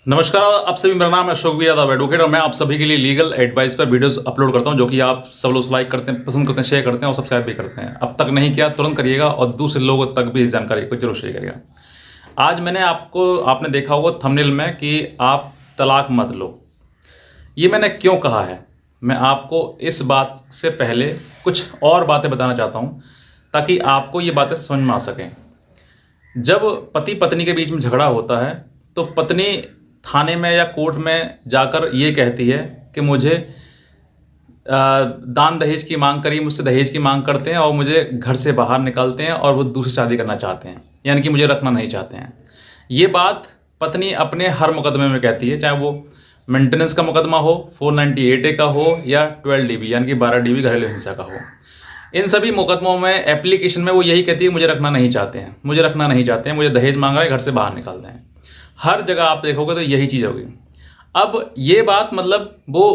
नमस्कार आप सभी, मेरा नाम है अशोक वी यादव एडवोकेट और मैं आप सभी के लिए लीगल एडवाइस पर वीडियोस अपलोड करता हूं जो कि आप सब लोग लाइक करते हैं, पसंद करते हैं, शेयर करते हैं और सब्सक्राइब भी करते हैं। अब तक नहीं किया तुरंत करिएगा और दूसरे लोगों तक भी इस जानकारी को जरूर शेयर करिएगा। आज आपने देखा होगा थंबनेल में कि आप तलाक मत लो। ये मैंने क्यों कहा है, मैं आपको इस बात से पहले कुछ और बातें बताना चाहता हूँ ताकि आपको ये बातें समझ में आ सकें। जब पति पत्नी के बीच में झगड़ा होता है तो पत्नी थाने में या कोर्ट में जाकर ये कहती है कि मुझे दान दहेज की मांग करी, मुझसे दहेज की मांग करते हैं और मुझे घर से बाहर निकालते हैं और वो दूसरी शादी करना चाहते हैं, यानी कि मुझे रखना नहीं चाहते हैं। ये बात पत्नी अपने हर मुकदमे में कहती है, चाहे वो मेंटेनेंस का मुकदमा हो, 498A का हो या 12 DB यानी कि 12 DB घरेलू हिंसा का हो। इन सभी मुकदमों में एप्लीकेशन में वो यही कहती है मुझे रखना नहीं चाहते हैं, मुझे रखना नहीं चाहते हैं, मुझे दहेज मांग रहा है, घर से बाहर निकाल दें। हर जगह आप देखोगे तो यही चीज़ होगी। अब ये बात मतलब वो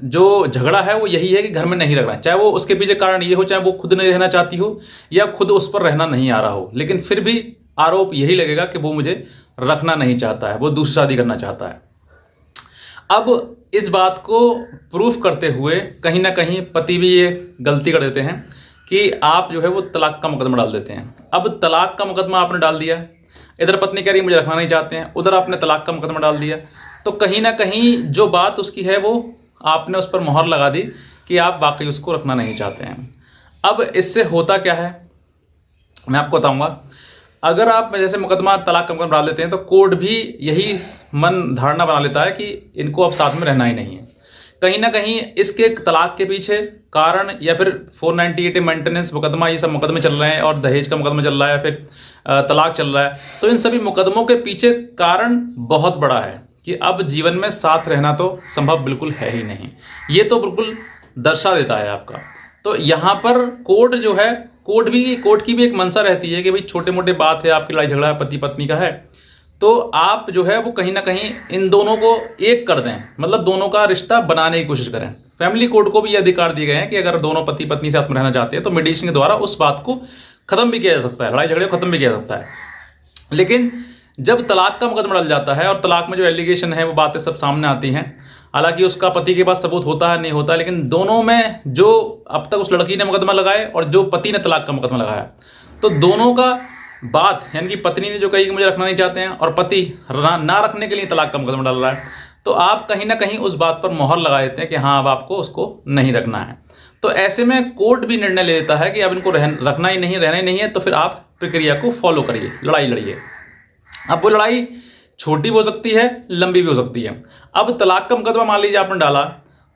जो झगड़ा है वो यही है कि घर में नहीं रखना, चाहे वो उसके पीछे कारण ये हो, चाहे वो खुद नहीं रहना चाहती हो या खुद उस पर रहना नहीं आ रहा हो, लेकिन फिर भी आरोप यही लगेगा कि वो मुझे रखना नहीं चाहता है, वो दूसरी शादी करना चाहता है। अब इस बात को प्रूफ करते हुए कहीं ना कहीं पति भी ये गलती कर देते हैं कि आप जो है वो तलाक का मुकदमा डाल देते हैं। अब तलाक का मुकदमा आपने डाल दिया, इधर पत्नी कह रही मुझे रखना नहीं चाहते हैं, उधर आपने तलाक का मुकदमा डाल दिया, तो कहीं ना कहीं जो बात उसकी है वो आपने उस पर मोहर लगा दी कि आप वाकई उसको रखना नहीं चाहते हैं। अब इससे होता क्या है मैं आपको बताऊंगा। अगर आप जैसे मुकदमा तलाक का मुकदमा डाल देते हैं तो कोर्ट भी यही मन धारणा बना लेता है कि इनको अब साथ में रहना ही नहीं है। कहीं ना कहीं इसके तलाक के पीछे कारण या फिर 498 मेंटेनेंस मुकदमा, ये सब मुकदमे चल रहे हैं और दहेज का मुकदमा चल रहा है, फिर तलाक चल रहा है, तो इन सभी मुकदमों के पीछे कारण बहुत बड़ा है कि अब जीवन में साथ रहना तो संभव बिल्कुल है ही नहीं। ये तो बिल्कुल दर्शा देता है आपका। तो यहाँ पर कोर्ट जो है, कोर्ट की भी एक मंशा रहती है कि भाई छोटे मोटे बात है, आपकी लड़ाई झगड़ा पति पत्नी का है, तो आप जो है वो कहीं ना कहीं इन दोनों को एक कर दें, मतलब दोनों का रिश्ता बनाने की कोशिश करें। फैमिली कोर्ट को भी ये अधिकार दिए गए हैं कि अगर दोनों पति पत्नी साथ में रहना चाहते हैं तो मीडिएशन के द्वारा उस बात को खत्म भी किया जा सकता है, लड़ाई झगड़े को खत्म भी किया जा सकता है। लेकिन जब तलाक का मुकदमा डल जाता है और तलाक में जो एलिगेशन है वो बातें सब सामने आती हैं, हालांकि उसका पति के पास सबूत होता है नहीं होता, लेकिन दोनों में जो अब तक उस लड़की ने मुकदमा लगाए और जो पति ने तलाक का मुकदमा लगाया, तो दोनों का बात यानी कि पत्नी ने जो कही कि मुझे रखना नहीं चाहते हैं और पति ना रखने के लिए तलाक का मुकदमा डाल रहा है, तो आप कहीं ना कहीं उस बात पर मोहर लगा देते हैं कि हाँ अब आपको उसको नहीं रखना है। तो ऐसे में कोर्ट भी निर्णय ले लेता है कि अब इनको रखना ही नहीं, रहना ही नहीं है, तो फिर आप प्रक्रिया को फॉलो करिए, लड़ाई लड़िए। अब वो लड़ाई छोटी भी हो सकती है, लंबी भी हो सकती है। अब तलाक का मुकदमा मान लीजिए आपने डाला,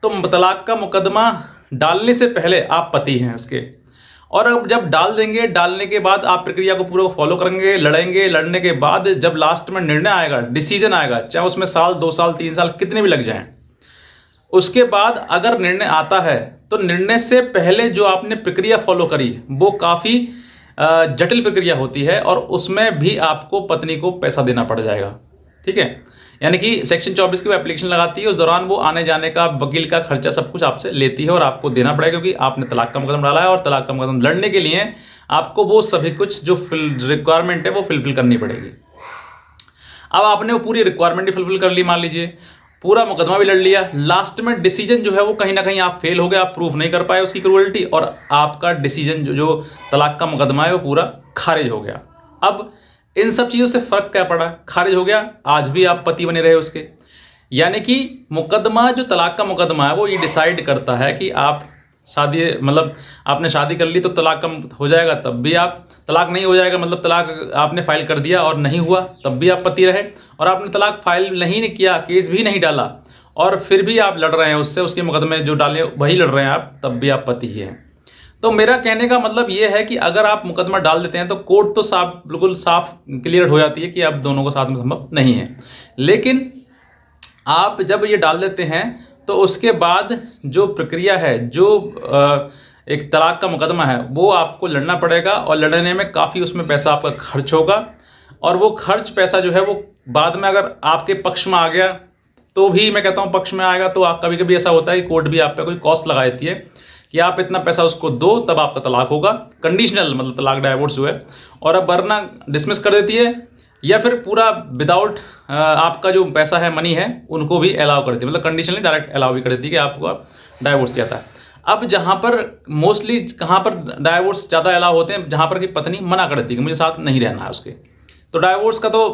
तो तलाक का मुकदमा डालने से पहले आप पति हैं उसके, और अब जब डाल देंगे, डालने के बाद आप प्रक्रिया को पूरा फॉलो करेंगे, लड़ेंगे, लड़ने के बाद जब लास्ट में निर्णय आएगा, डिसीजन आएगा, चाहे उसमें साल 2 साल 3 साल कितने भी लग जाएं, उसके बाद अगर निर्णय आता है तो निर्णय से पहले जो आपने प्रक्रिया फॉलो करी वो काफ़ी जटिल प्रक्रिया होती है और उसमें भी आपको पत्नी को पैसा देना पड़ जाएगा। ठीक है, यानी कि सेक्शन 24 की वो एप्लीकेशन लगाती है, उस दौरान वो आने जाने का, वकील का खर्चा सब कुछ आपसे लेती है और आपको देना पड़ेगा, क्योंकि आपने तलाक का मुकदमा डाला है और तलाक का मुकदमा लड़ने के लिए आपको वो सभी कुछ जो रिक्वायरमेंट है वो फुलफिल करनी पड़ेगी। अब आपने वो पूरी रिक्वायरमेंट भी फुलफिल कर ली, मान लीजिए पूरा मुकदमा भी लड़ लिया, लास्ट में डिसीजन जो है वो कहीं ना कहीं आप फेल हो गए, आप प्रूफ नहीं कर पाए उसकी क्रूअल्टी, और आपका डिसीजन जो तलाक का मुकदमा है वो पूरा खारिज हो गया। अब इन सब चीज़ों से फर्क क्या पड़ा, खारिज हो गया, आज भी आप पति बने रहे उसके। यानी कि मुकदमा जो तलाक का मुकदमा है वो ये डिसाइड करता है कि आप शादी, मतलब आपने शादी कर ली तो तलाक कम हो जाएगा, तब भी आप, तलाक नहीं हो जाएगा मतलब तलाक आपने फाइल कर दिया और नहीं हुआ तब भी आप पति रहे, और आपने तलाक फाइल नहीं किया, केस भी नहीं डाला और फिर भी आप लड़ रहे हैं उससे, उसके मुकदमे जो डाले वही लड़ रहे हैं आप, तब भी आप पति ही हैं। तो मेरा कहने का मतलब ये है कि अगर आप मुकदमा डाल देते हैं तो कोर्ट तो साफ, बिल्कुल साफ क्लियर हो जाती है कि अब दोनों को साथ में संभव नहीं है। लेकिन आप जब ये डाल देते हैं तो उसके बाद जो प्रक्रिया है, जो एक तलाक का मुकदमा है वो आपको लड़ना पड़ेगा, और लड़ने में काफ़ी उसमें पैसा आपका खर्च होगा, और वो खर्च पैसा जो है वो बाद में अगर आपके पक्ष में आ गया तो भी, मैं कहता हूँ पक्ष में आएगा तो आप, कभी कभी ऐसा होता है कि कोर्ट भी आप पे कोई कॉस्ट लगा देती है कि आप इतना पैसा उसको दो तब आपका तलाक होगा, कंडीशनल मतलब तलाक डाइवोर्स जो है, और अब वरना डिसमिस कर देती है या फिर पूरा विदाउट आपका जो पैसा है, मनी है, उनको भी अलाउ कर देती है, मतलब कंडीशनली डायरेक्ट अलाउ भी कर देती है कि आपको डाइवोर्स दिया था। अब जहाँ पर मोस्टली कहाँ पर डाइवोर्स ज़्यादा अलाउ होते हैं, जहाँ पर कि पत्नी मना कर देती है कि मुझे साथ नहीं रहना है उसके, तो डाइवोर्स का तो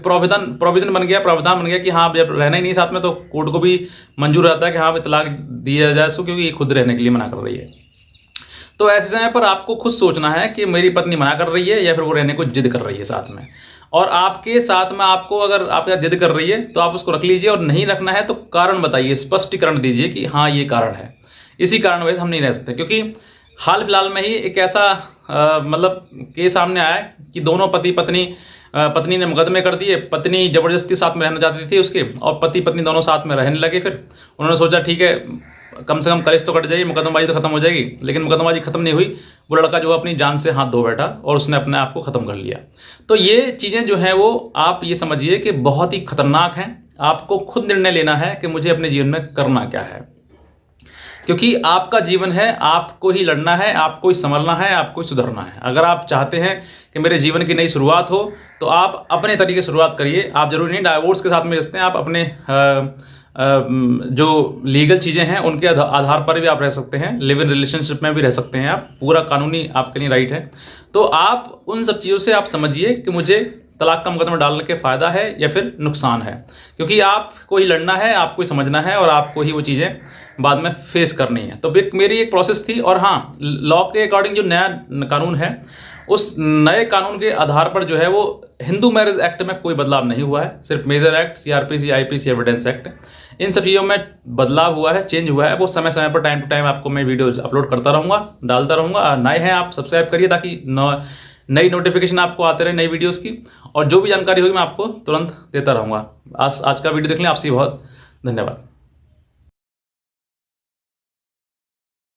प्रोविज़न बन गया, प्रावधान बन गया कि हाँ, जब रहना ही नहीं साथ में तो कोर्ट को भी मंजूर रहता है कि हाँ, तलाक दिया जाए इसको, क्योंकि ये खुद रहने के लिए मना कर रही है। तो ऐसे समय पर आपको खुद सोचना है कि मेरी पत्नी मना कर रही है या फिर वो रहने को जिद कर रही है साथ में, और आपके साथ में आपको अगर आपके साथ जिद कर रही है तो आप उसको रख लीजिए, और नहीं रखना है तो कारण बताइए, स्पष्टीकरण दीजिए कि हाँ, ये कारण है, इसी कारण वजह से हम नहीं रह सकते। क्योंकि हाल फिलहाल में ही एक ऐसा मतलब केस सामने आया कि दोनों पति पत्नी, पत्नी ने मुकदमे कर दिए, पत्नी ज़बरदस्ती साथ में रहना चाहती थी उसके, और पति पत्नी दोनों साथ में रहने लगे। फिर उन्होंने सोचा ठीक है, कम से कम कलेश तो कट जाएगी, मुकदमेबाजी तो खत्म हो जाएगी, लेकिन मुकदमेबाजी खत्म नहीं हुई। वो लड़का जो अपनी जान से हाथ धो बैठा और उसने अपने आप को ख़त्म कर लिया। तो ये चीज़ें जो हैं वो आप ये समझिए कि बहुत ही खतरनाक हैं। आपको खुद निर्णय लेना है कि मुझे अपने जीवन में करना क्या है, क्योंकि आपका जीवन है, आपको ही लड़ना है, आपको ही संभलना है, आपको ही सुधरना है। अगर आप चाहते हैं कि मेरे जीवन की नई शुरुआत हो, तो आप अपने तरीके से शुरुआत करिए। आप जरूरी नहीं डाइवोर्स के साथ में रिश्ते हैं, आप अपने जो लीगल चीज़ें हैं उनके आधार पर भी आप रह सकते हैं, लिव इन रिलेशनशिप में भी रह सकते हैं आप, पूरा कानूनी आपके लिए राइट है। तो आप उन सब चीज़ों से आप समझिए कि मुझे तलाक का मुकदमा डालने के फ़ायदा है या फिर नुकसान है, क्योंकि आपको ही लड़ना है, आपको ही समझना है, और आपको ही वो चीज़ें बाद में फेस करनी है। तो मेरी एक प्रोसेस थी। और हाँ, लॉ के अकॉर्डिंग जो नया कानून है, उस नए कानून के आधार पर जो है वो हिंदू मैरिज एक्ट में कोई बदलाव नहीं हुआ है, सिर्फ major act, CRPC, IPC, evidence act, इन सब चीज़ों में बदलाव हुआ है, चेंज हुआ है। वो समय समय पर टाइम टू टाइम आपको मैं वीडियोज अपलोड करता रहूँगा, डालता रहूँगा। नए हैं आप, सब्सक्राइब करिए ताकि नई नोटिफिकेशन आपको आते रहे नई वीडियोस की, और जो भी जानकारी होगी मैं आपको तुरंत देता रहूँगा। आज का वीडियो देखने आपसे बहुत धन्यवाद।